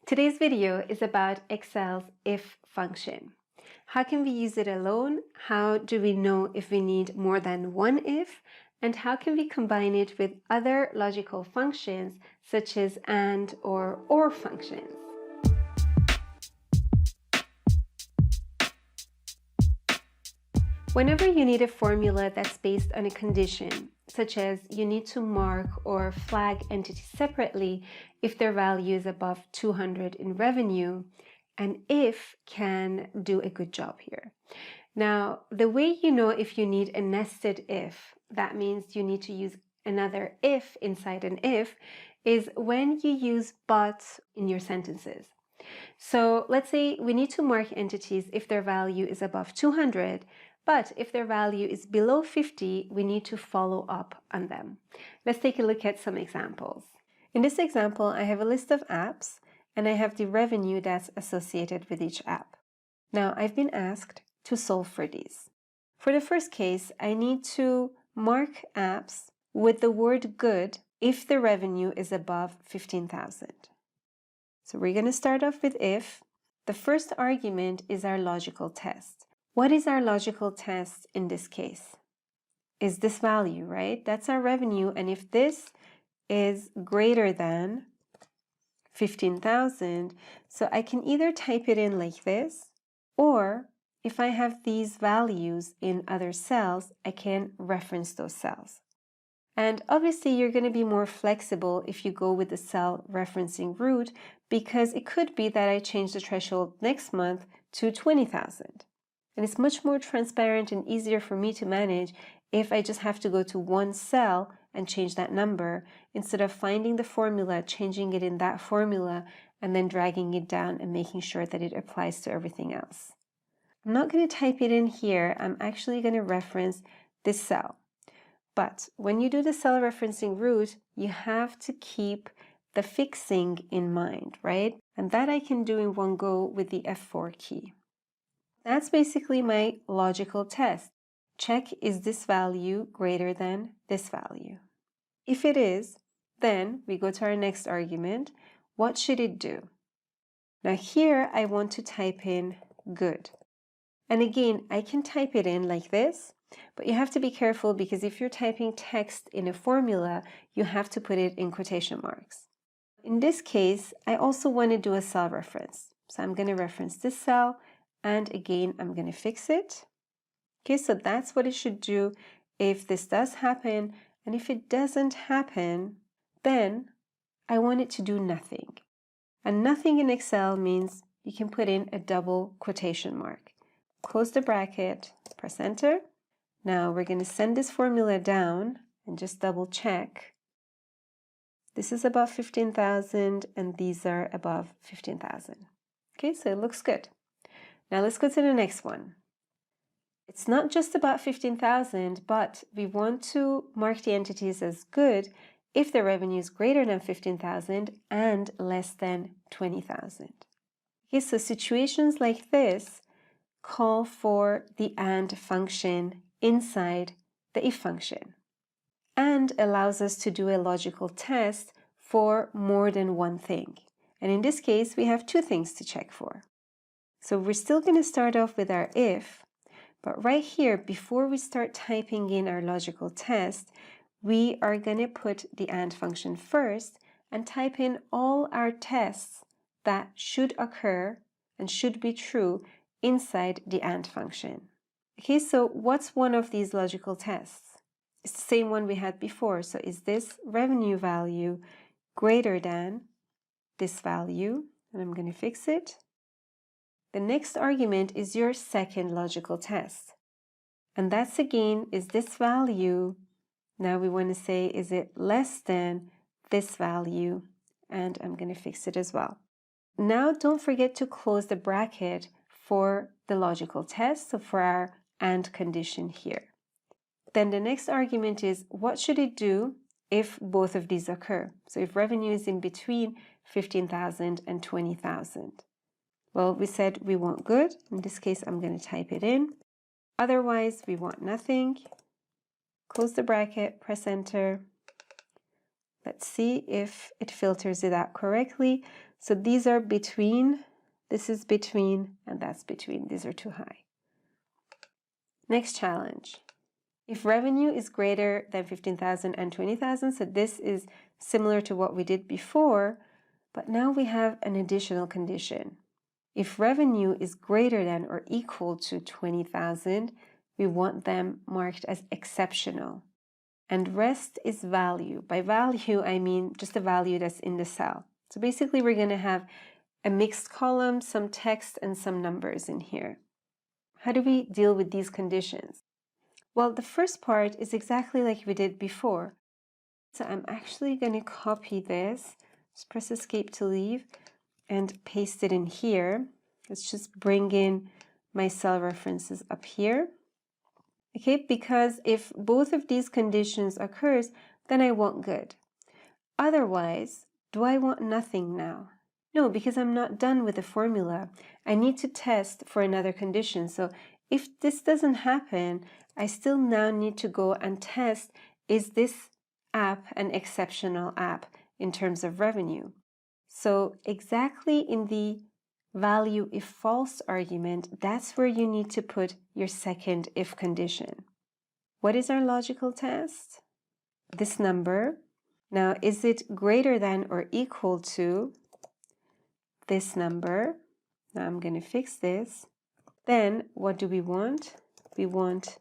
Today's video is about Excel's if function. How can we use it alone? How do we know if we need more than one if? And how can we combine it with other logical functions such as and or functions? Whenever you need a formula that's based on a condition, such as you need to mark or flag entities separately if their value is above 200 in revenue, an if can do a good job here. Now, the way you know if you need a nested if, that means you need to use another if inside an if, is when you use but in your sentences. So let's say we need to mark entities if their value is above 200, but if their value is below 50, we need to follow up on them. Let's take a look at some examples. In this example, I have a list of apps and I have the revenue that's associated with each app. Now, I've been asked to solve for these. For the first case, I need to mark apps with the word good if the revenue is above 15,000. So we're going to start off with if. The first argument is our logical test. What is our logical test in this case? Is this value, right? That's our revenue, and if this is greater than 15,000, so I can either type it in like this, or if I have these values in other cells, I can reference those cells. And obviously you're going to be more flexible if you go with the cell referencing route, because it could be that I change the threshold next month to 20,000. And it's much more transparent and easier for me to manage if I just have to go to one cell and change that number instead of finding the formula, changing it in that formula, and then dragging it down and making sure that it applies to everything else. I'm not going to type it in here. I'm actually going to reference this cell. But when you do the cell referencing route, you have to keep the fixing in mind, right? And that I can do in one go with the F4 key. That's basically my logical test. Check, is this value greater than this value? If it is, then we go to our next argument. What should it do? Now here I want to type in good. And again, I can type it in like this, but you have to be careful because if you're typing text in a formula, you have to put it in quotation marks. In this case, I also want to do a cell reference. So I'm going to reference this cell, and again, I'm going to fix it. Okay, so that's what it should do if this does happen. And if it doesn't happen, then I want it to do nothing. And nothing in Excel means you can put in a double quotation mark. Close the bracket, press enter. Now we're going to send this formula down and just double check. This is above 15,000 and these are above 15,000. Okay, so it looks good. Now let's go to the next one. It's not just about 15,000, but we want to mark the entities as good if the revenue is greater than 15,000 and less than 20,000. Okay, so situations like this call for the AND function inside the if function, and allows us to do a logical test for more than one thing. And in this case, we have two things to check for. So we're still going to start off with our if, but right here, before we start typing in our logical test, we are going to put the AND function first and type in all our tests that should occur and should be true inside the AND function. Okay, so what's one of these logical tests? It's the same one we had before. So is this revenue value greater than this value? And I'm going to fix it. The next argument is your second logical test. And that's again, is this value, now we want to say, is it less than this value? And I'm going to fix it as well. Now don't forget to close the bracket for the logical test, so for our AND condition here. Then the next argument is, what should it do if both of these occur? So if revenue is in between 15,000 and 20,000. Well, we said we want good. In this case, I'm going to type it in. Otherwise, we want nothing. Close the bracket, press enter. Let's see if it filters it out correctly. So these are between, this is between, and that's between. These are too high. Next challenge. If revenue is greater than 15,000 and 20,000, so this is similar to what we did before, but now we have an additional condition. If revenue is greater than or equal to 20,000, we want them marked as exceptional. And rest is value. By value, I mean just the value that's in the cell. So basically, we're going to have a mixed column, some text, and some numbers in here. How do we deal with these conditions? Well, the first part is exactly like we did before. So I'm actually going to copy this, just press escape to leave, and paste it in here. Let's just bring in my cell references up here. Okay, because if both of these conditions occurs, then I want good. Otherwise, do I want nothing now? No, because I'm not done with the formula. I need to test for another condition. So if this doesn't happen, I still now need to go and test, is this app an exceptional app in terms of revenue? So exactly in the value if false argument, that's where you need to put your second if condition. What is our logical test? This number. Now, is it greater than or equal to this number? Now I'm going to fix this. Then what do we want? We want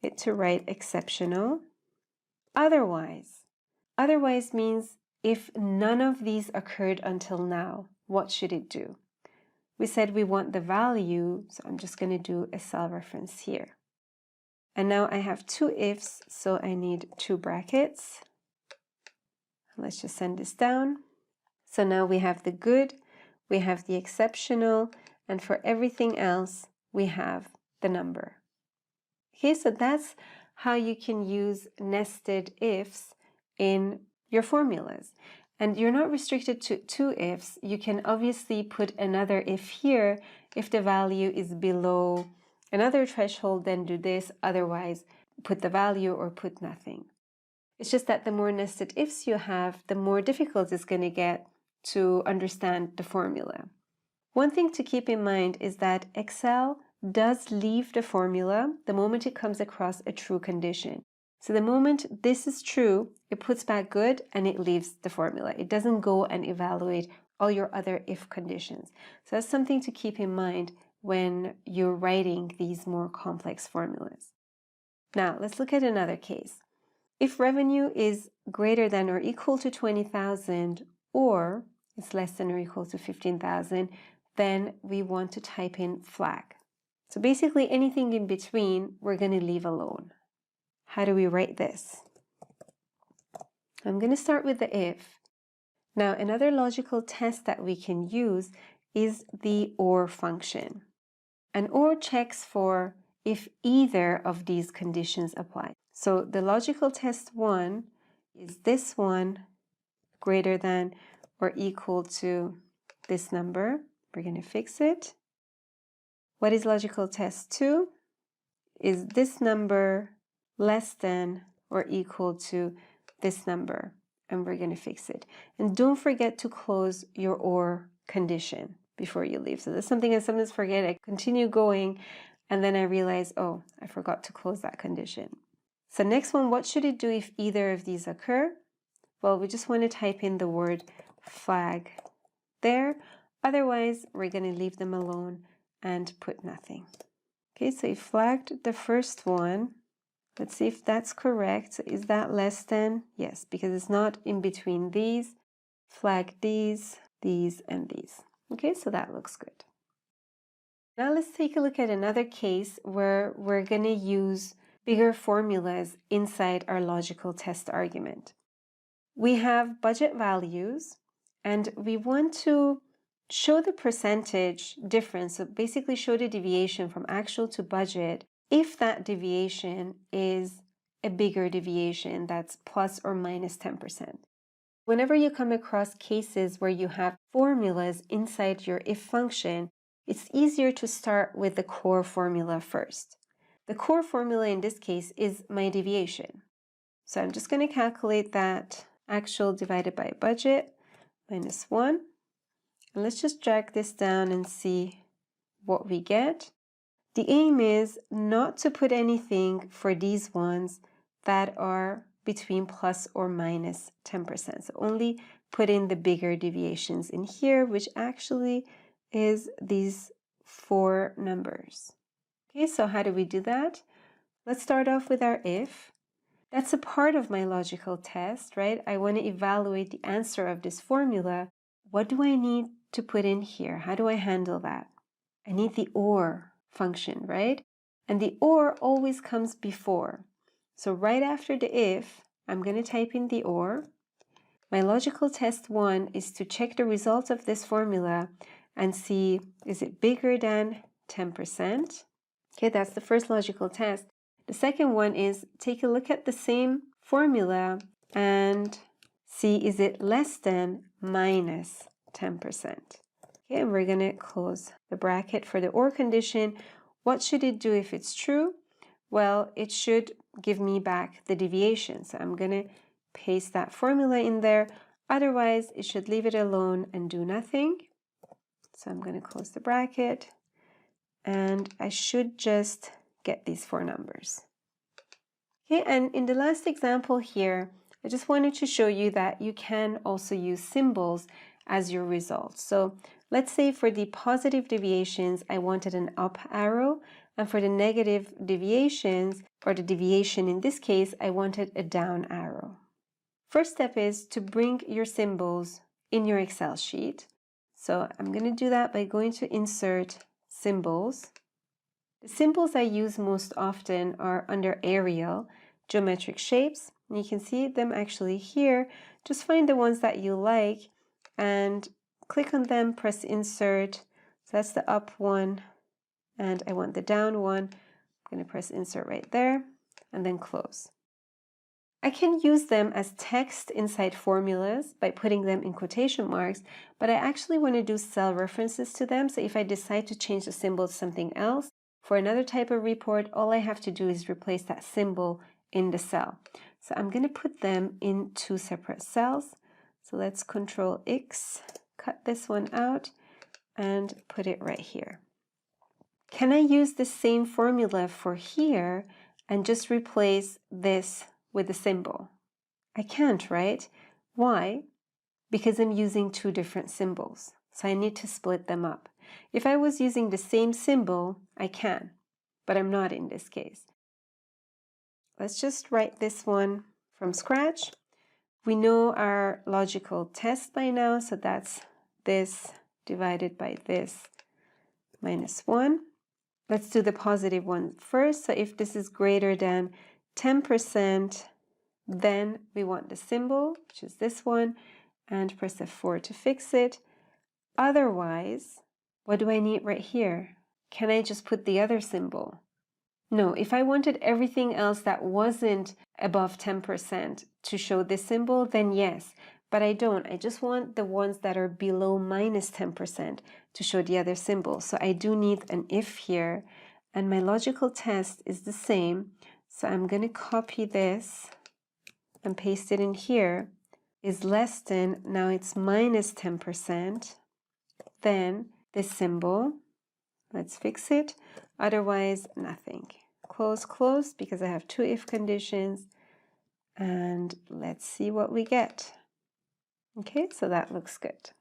it to write exceptional. Otherwise means if none of these occurred until now, what should it do? We said we want the value, so I'm just going to do a cell reference here. And now I have two ifs, so I need two brackets. Let's just send this down. So now we have the good, we have the exceptional, and for everything else, we have the number. Okay, so that's how you can use nested ifs in your formulas. And you're not restricted to two ifs. You can obviously put another if here. If the value is below another threshold, then do this. Otherwise, put the value or put nothing. It's just that the more nested ifs you have, the more difficult it's going to get to understand the formula. One thing to keep in mind is that Excel does leave the formula the moment it comes across a true condition. So the moment this is true, it puts back good and it leaves the formula. It doesn't go and evaluate all your other if conditions. So that's something to keep in mind when you're writing these more complex formulas. Now, let's look at another case. If revenue is greater than or equal to 20,000 or it's less than or equal to 15,000, then we want to type in flag. So basically anything in between, we're going to leave alone. How do we write this? I'm going to start with the if. Now, another logical test that we can use is the OR function. An OR checks for if either of these conditions apply. So the logical test 1 is this one greater than or equal to this number. We're going to fix it. What is logical test 2? Is this number less than or equal to this number? And we're going to fix it. And don't forget to close your OR condition before you leave. So that's something I sometimes forget. I continue going and then I realize, oh, I forgot to close that condition. So next one, what should it do if either of these occur? Well, we just want to type in the word flag there. Otherwise, we're going to leave them alone and put nothing. Okay, so you flagged the first one. Let's see if that's correct. So is that less than? Yes, because it's not in between these. Flag these, and these. Okay, so that looks good. Now let's take a look at another case where we're going to use bigger formulas inside our logical test argument. We have budget values, and we want to show the percentage difference, so basically show the deviation from actual to budget if that deviation is a bigger deviation that's plus or minus 10%. Whenever you come across cases where you have formulas inside your if function, it's easier to start with the core formula first. The core formula in this case is my deviation. So I'm just going to calculate that actual divided by budget minus 1. And let's just drag this down and see what we get. The aim is not to put anything for these ones that are between plus or minus 10%. So only put in the bigger deviations in here, which actually is these 4 numbers. Okay, so how do we do that? Let's start off with our if. That's a part of my logical test, right? I want to evaluate the answer of this formula. What do I need to put in here? How do I handle that? I need the or function, right? And the or always comes before. So right after the if, I'm going to type in the or. My logical test 1 is to check the result of this formula and see, is it bigger than 10%? Okay, that's the first logical test. The second one is take a look at the same formula and see, is it less than minus 10%? Okay, and we're going to close the bracket for the or condition. What should it do if it's true? Well, it should give me back the deviation. So I'm going to paste that formula in there. Otherwise, it should leave it alone and do nothing. So I'm going to close the bracket. And I should just get these 4 numbers. Okay, and in the last example here, I just wanted to show you that you can also use symbols as your results. So let's say for the positive deviations, I wanted an up arrow, and for the negative deviations, or the deviation in this case, I wanted a down arrow. First step is to bring your symbols in your Excel sheet. So I'm going to do that by going to Insert, Symbols. The symbols I use most often are under Arial, Geometric Shapes. And you can see them actually here. Just find the ones that you like and click on them, press Insert. So that's the up one, and I want the down one. I'm going to press Insert right there, and then close. I can use them as text inside formulas by putting them in quotation marks, but I actually want to do cell references to them. So if I decide to change the symbol to something else, for another type of report, all I have to do is replace that symbol in the cell. So I'm going to put them in 2 separate cells. So let's Control X, cut this one out, and put it right here. Can I use the same formula for here and just replace this with a symbol? I can't, right? Why? Because I'm using 2 different symbols. So I need to split them up. If I was using the same symbol, I can, but I'm not in this case. Let's just write this one from scratch. We know our logical test by now, so that's this divided by this minus 1. Let's do the positive one first. So if this is greater than 10%, then we want the symbol, which is this one, and press F4 to fix it. Otherwise, what do I need right here? Can I just put the other symbol? No, if I wanted everything else that wasn't above 10% to show this symbol, then yes, but I don't. I just want the ones that are below minus 10% to show the other symbol. So I do need an if here, and my logical test is the same. So I'm going to copy this and paste it in here. Is less than, now it's minus 10%, then this symbol, let's fix it, otherwise nothing. Close, close, because I have 2 if conditions, and let's see what we get. Okay, so that looks good.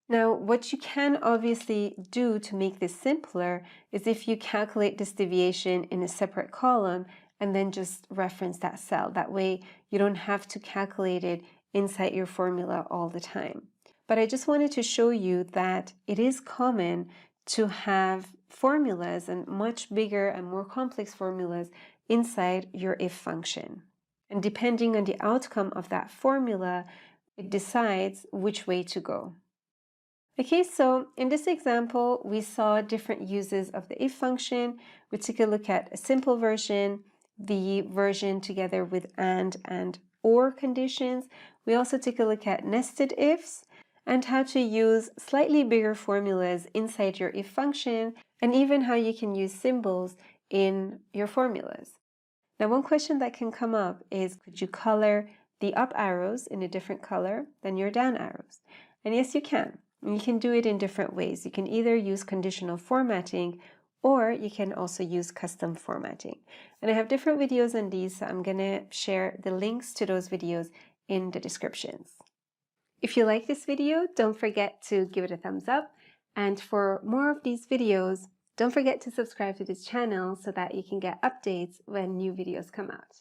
Now, what you can obviously do to make this simpler is if you calculate this deviation in a separate column and then just reference that cell. That way you don't have to calculate it inside your formula all the time. But I just wanted to show you that it is common to have formulas, and much bigger and more complex formulas, inside your if function. And depending on the outcome of that formula, it decides which way to go. Okay, so in this example, we saw different uses of the if function. We took a look at a simple version, the version together with and or conditions. We also took a look at nested ifs and how to use slightly bigger formulas inside your if function, and even how you can use symbols in your formulas. Now, one question that can come up is, could you color the up arrows in a different color than your down arrows? And yes, you can. And you can do it in different ways. You can either use conditional formatting or you can also use custom formatting. And I have different videos on these, so I'm going to share the links to those videos in the descriptions. If you like this video, don't forget to give it a thumbs up. And for more of these videos, don't forget to subscribe to this channel so that you can get updates when new videos come out.